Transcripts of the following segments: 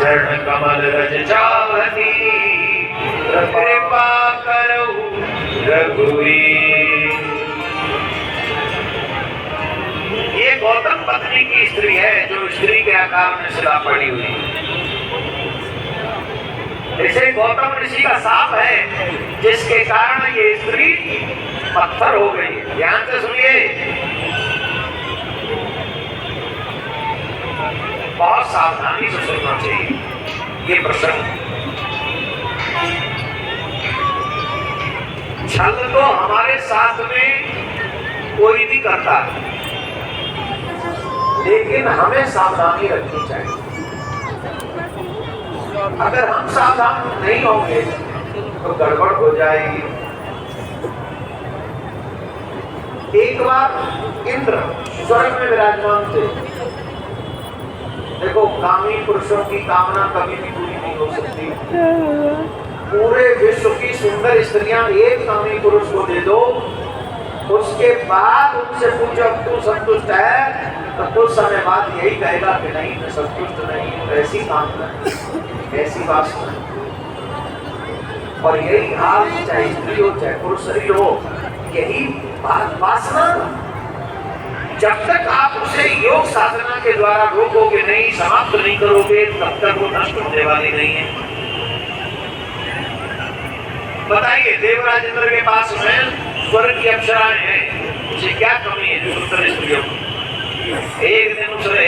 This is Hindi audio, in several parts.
चरण कमल रज चावती कृपा करो रघुवीर। ये गौतम पत्नी की स्त्री है जो स्त्री के आकार में शिला पड़ी हुई है। इसे गौतम ऋषि का शाप है जिसके कारण ये स्त्री पत्थर हो गई है। ध्यान से सुनिए, बहुत सावधानी से सुनना चाहिए ये प्रसंग। छल तो हमारे साथ में कोई भी करता है, लेकिन हमें सावधानी रखनी चाहिए। अगर हम सावधान नहीं होंगे तो गड़बड़ हो जाएगी। एक बार इंद्र स्वर्ग में विराजमान थे। देखो, कामी पुरुषों की कामना कभी भी पूरी नहीं हो सकती। पूरे विश्व की सुंदर स्त्रियां एक कामी पुरुष को दे दो, उसके बाद उनसे पूछो अब तू संतुष्ट है, तो कुछ समय बाद यही कहेगा कि नहीं, मैं संतुष्ट नहीं हूं। ऐसी कामना, ऐसी वासना, और यही हाल चाहे स्त्री हो चाहे पुरुष शरीर हो, यही वासना। जब तक आप उसे योग साधना के द्वारा रोकोगे नहीं, समाप्त नहीं करोगे, तब तक वो नष्ट होने वाली नहीं है। बताइए, देवराज इंद्र के पास में स्वर्ग की अप्सराएं हैं, उसे क्या कमी है सुंदर स्त्रियों को? एक दिन उसने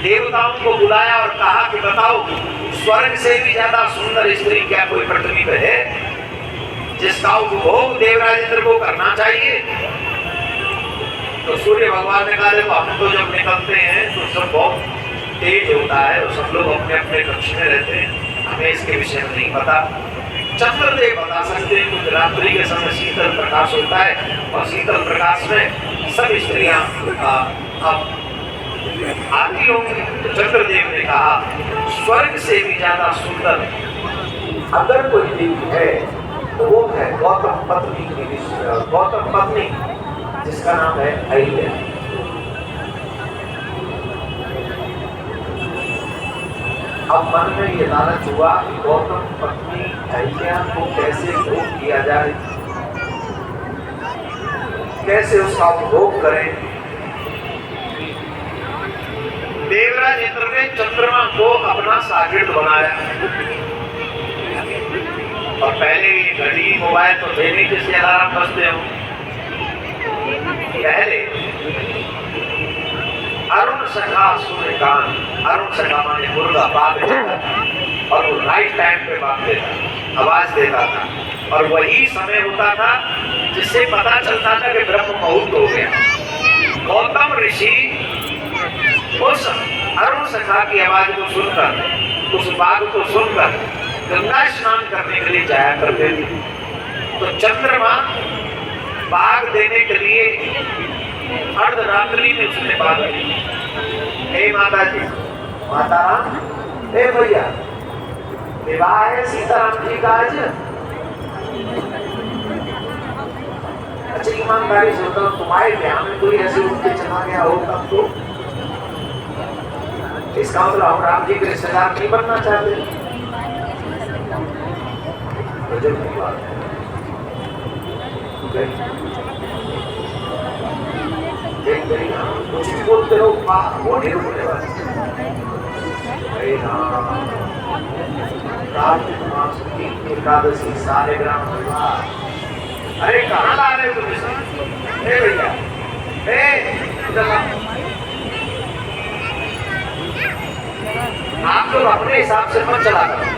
देवताओं को बुलाया और कहा कि बताओ, स्वर्ग से भी ज्यादा सुंदर स्त्री क्या कोई पृथ्वी पे है जिसका उपभोग देवराज इंद्र को करना चाहिए? तो सूर्य भगवान ने कहा, देखो हम तो जब निकलते हैं तो सब बहुत तेज होता है और सब लोग अपने अपने कक्ष में रहते हैं, हमें इसके विषय में नहीं पता। चंद्रदेव बता सकते हैं, क्योंकि रात्रि के समय शीतल प्रकाश होता है और शीतल प्रकाश में सब स्त्रियां आती होंगी। तो चंद्रदेव ने कहा, स्वर्ग से भी ज्यादा सुंदर अगर कोई देवी है तो वो है गौतम पत्नी की, गौतम पत्नी जिसका नाम है अहिल्या। अब मन में ये लालच हुआ कि गौतम पत्नी अहिल्या को कैसे भोग किया जाए, कैसे उसका उपभोग करें। देवराज इंद्र ने चंद्रमा को अपना सागिर्द बनाया, और पहले घड़ी मोबाइल तो थे नहीं जिससे अलार्म बजते हो। पहले अरुण सखा सूर्यकांत, अरुण सखा माने मुर्गा बाग, और वो राइट टाइम पे बात देता, आवाज देता था, और वही समय होता था जिससे पता चलता था कि ब्रह्म मुहूर्त हो गया। गौतम ऋषि उस अरुण सखा की आवाज को सुनकर, उस बाग को सुनकर गंगा स्नान करने के लिए जाया करते थे। तो चंद्रमा बाग देने के लिए अर्धरात्रि में उसने बाग दी। हे माता जी, माता राम, हे भैया, विवाह है सीताराम जी का आज। अच्छा, ईमानदारी से बताओ, तुम्हारे ब्याह में कोई ऐसे उठ के चला गया हो तब तो? इसका मतलब हम राम जी के रिश्तेदार नहीं बनना चाहते। तो जब कुछ भी बोलते रहो, वो नहीं बोलने वाले। कार्तिक मास की एकादशी सारे ग्राम परिवार। अरे कहाँ ला रहे हो तुम इसे? भैया, आप लोग अपने हिसाब से मत चला करो।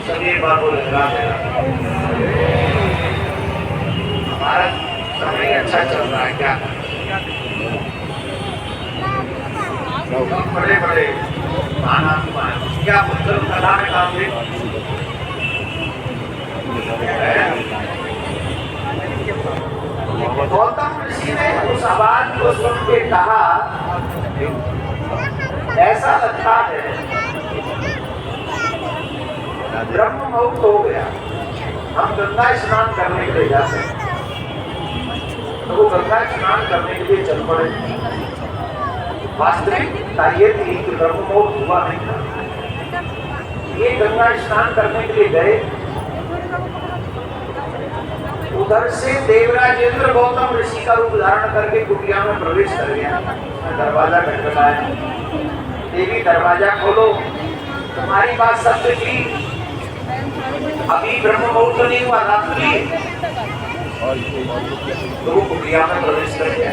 सभी बातों लगा देना। हमारा समय अच्छा चल रहा है क्या? बड़े बड़े क्या पुस्तक कला में काम दे, गौतम ऋषि ने उस आवाज को सुन के कहा, ऐसा लगता है ब्रह्म मुहूर्त हो गया, हम गंगा स्नान करने के लिए जाते हैं। तो वो गंगा स्नान करने के लिए चल पड़े। वास्तविकता ये थी कि ब्रह्म मुहूर्त हुआ नहीं था। ये गंगा स्नान करने के लिए गए, उधर से देवराजेंद्र गौतम ऋषि का रूप धारण करके कुटिया में प्रवेश कर गया। दरवाजा खटखटाया, देवी दरवाजा खोलो, तुम्हारी बात सत्य थी, अभी ब्रह्म मुहूर्त नहीं हुआ, रात्रि। तो वो कुटिया में प्रवेश कर गया।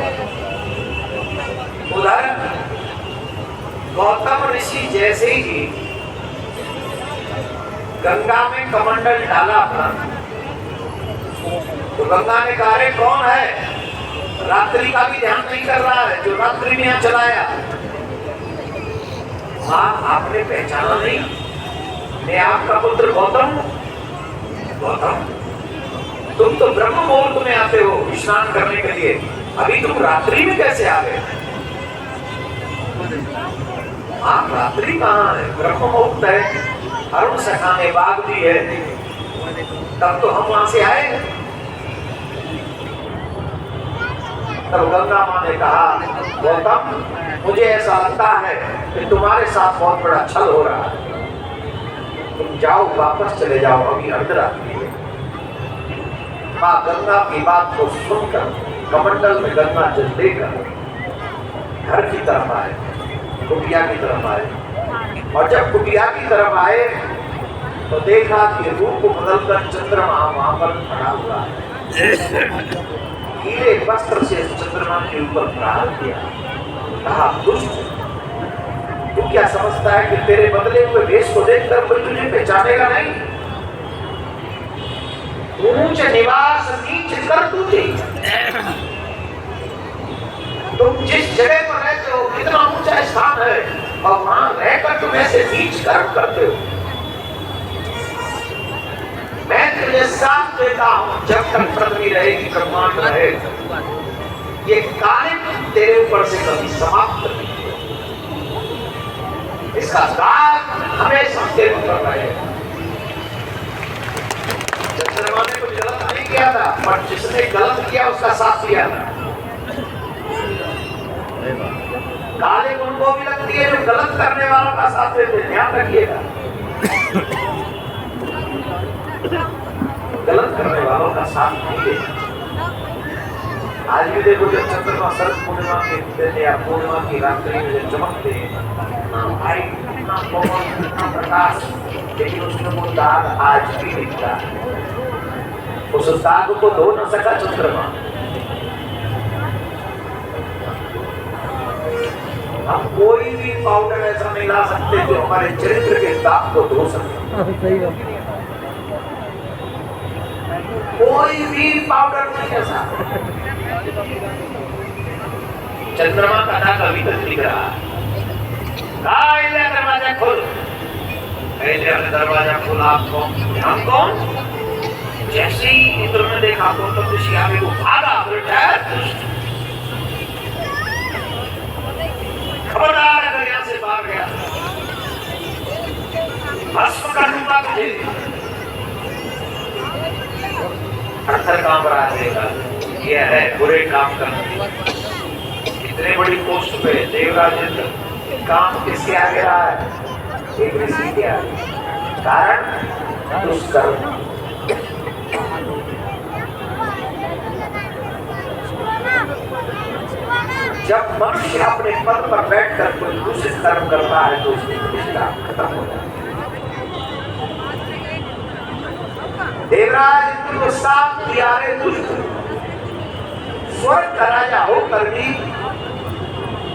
उधर गौतम ऋषि जैसे ही गंगा में कमंडल डाला अपना, तो गंगा ने कहा, अरे कौन है, रात्रि का भी ध्यान नहीं कर रहा है, जो रात्रि में यहाँ चलाया। हाँ, आपने पहचाना नहीं, मैं आपका पुत्र गौतम हूँ। गौतम, तुम तो ब्रह्म मुहूर्त में आते हो स्नान करने के लिए, अभी तुम रात्रि में कैसे आ गए? आप रात्रि कहाँ है, ब्रह्म मुहूर्त है, अरुण सखा में बाग भी है, तब तो हम वहां से आए। तब गंगा मां ने कहा, गौतम, मुझे ऐसा लगता है कि तुम्हारे साथ बहुत बड़ा छल हो रहा है, तुम जाओ, वापस चले जाओ, अभी अर्धरात्रि है। मां गंगा की बात को सुनकर कमंडल में गंगा जल लेकर घर की तरफ आए, कुटिया की तरफ आए। और जब कुटिया की तरफ आए तो देखा कि रूप बदलकर चंद्रमा वहां पर खड़ा हुआ है। नीले वस्त्र से चंद्रमा के ऊपर प्रहार किया, कहा, दुष्ट, तू क्या समझता है कि तेरे बदले हुए वेश को देखकर कोई तुझे पहचानेगा नहीं? ऊंच निवास नीच कर तुझे, तुम जिस जगह पर रहते हो कितना ऊंचा स्थान है, और वहां रहकर तुम ऐसे नीच कर्म करते हो। मैं तुझे साथ देता हूं, जब तक पृथ्वी रहेगी, ब्रह्मांड रहे, ये कार्य तेरे ऊपर से कभी समाप्त नहीं, इसका दाग हमेशा तेरे ऊपर रहेगा। चंद्रमा ने कुछ गलत नहीं किया था, पर जिसने गलत किया उसका साथ दिया था। काले गुण को भी लगती है जो गलत करने वालों का साथ देते, ध्यान रखिएगा। गलत करने वालों का साथ नहीं देना। आज भी देखो, जब चंद्रमा शरद पूर्णिमा के दिन या पूर्णिमा की रात्रि में जब चमकते हैं, भाई इतना पवन, इतना प्रकाश, लेकिन उसमें वो दाग आज भी दिखता है। उस दाग को धो न सका चंद्रमा। हम कोई भी पाउडर ऐसा नहीं ला सकते जो हमारे चरित्र के दाग को धो सके। कोई भी पाउडर नहीं ऐसा। चंद्रमा का दाग अभी तक दिख रहा है। दरवाजा खोल, दरवाजा खोला। आपको हम कौन? जैसे ही इंद्र ने देखा तो ऋषि आगे को भागा, खबरदार अगर यहाँ से भाग गया भस्म कर दूंगा तुझे। अर्थर काम रहा है, यह है बुरे काम करना। इतने बड़ी पोस्ट पे देवराजेंद्र काम किसके आगे रहा है? एक ऋषि के आगे। कारण दुष्कर्म। जब मनुष्य अपने पद पर बैठकर कोई दूषित कर्म करता है तो उसकी प्रतिष्ठा खत्म हो जाती है। देवराज इंद्र को साफ किया है, दुष्ट स्वर्ग का राजा होकर भी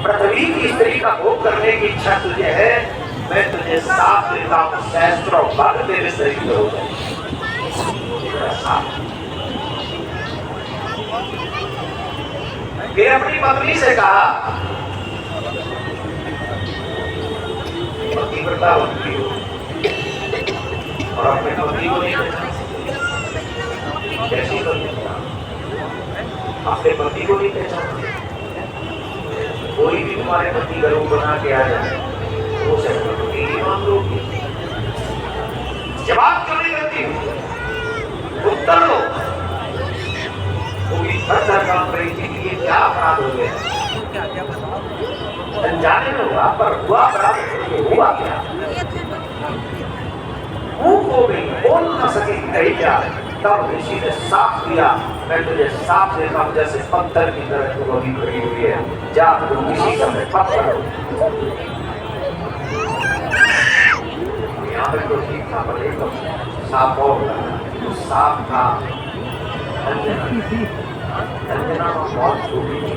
पृथ्वी की स्त्री का भोग करने की इच्छा तुझे है, मैं तुझे साफ देता हूँ, सहस्त्र और भाग तेरे शरीर में हो जाए। फिर अपनी पत्नी से कहा, पतिव्रता बनती हो और अपने पत्नी को नहीं कैसी अपने पति को नहीं पहचानते। कोई भी तुम्हारे पति का रूप बना के आ जाए वो सब पति की मांग लोगी। जवाब क्यों नहीं करती, उत्तर दो। वो भी थर काम रही थी कि ये क्या अपराध हो गया, अनजाने में हुआ पर हुआ अपराध हुआ क्या, मुंह हो गई, बोल न सके कही क्या। तब ऋषि ने साफ दिया, मैं तुझे साफ देखा हूं जैसे पत्थर की तरह तू अभी खड़ी हुई है, जा तू किसी समय पत्थर हो। यहाँ पे तो ठीक था पर एक साफ और तो साफ था अंजना। अंजना बहुत छोटी थी,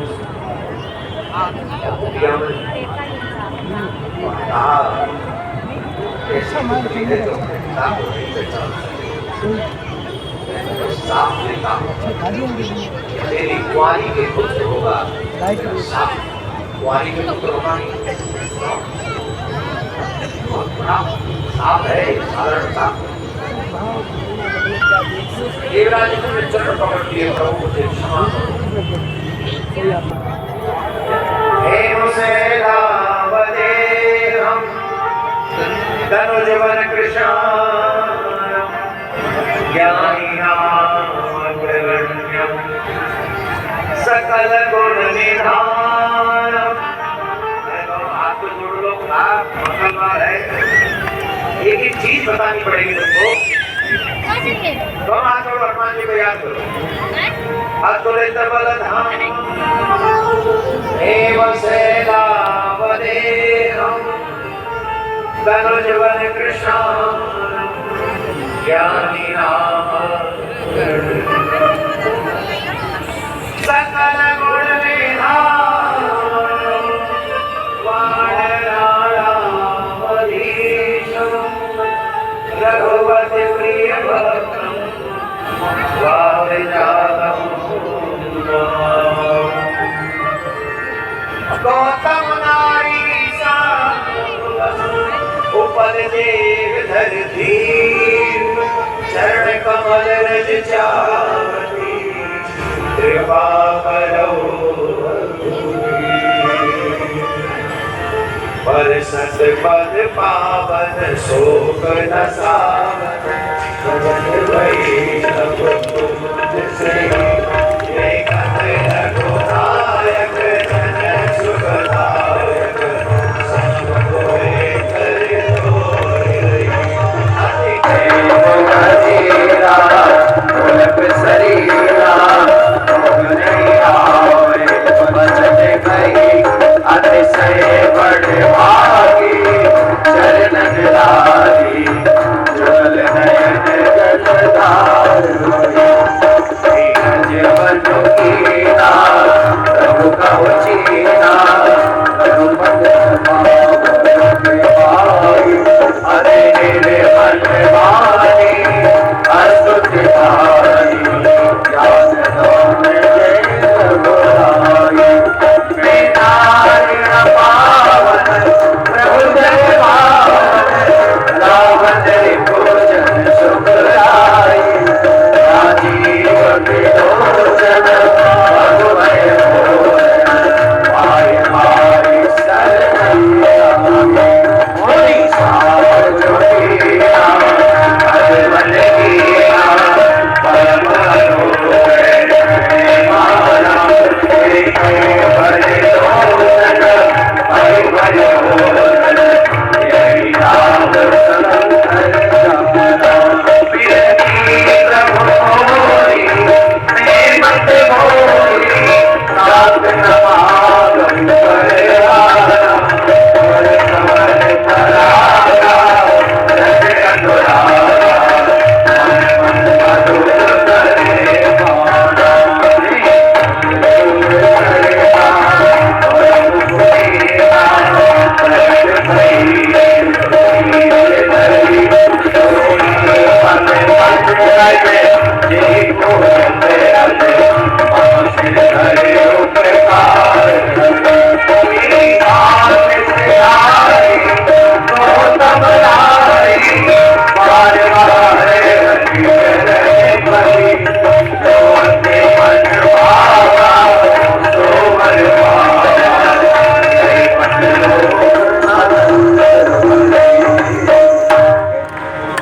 तेरी कुंवारी के पुत्र होगा, कुंवारी के पुत्र होगा नहीं, साफ है साधारण साफ। देवराज ने चरण पकड़ लिए, प्रभु मुझे क्षमा तनु जीवन कृष्ण सकल गुण निधान। हाथ को जोड़ लो, हाथ मंगलवार है, एक एक चीज बतानी पड़ेगी तुमको। दोनों हाथ जोड़ो, हनुमान जी को याद करो। अतुलित बल धाम एवं सेनापतिम् तनुज वन कृष्ण ज्ञानी नाम सकल गुण निधान रघुपति प्रिय भक्तम् गौतम नारी सा उपल देव धरती चरण कमल रज चावती कृपा करो पर सत पद पावन शोक न सावन भई सब तुम से रघुनायक जन सुखदायक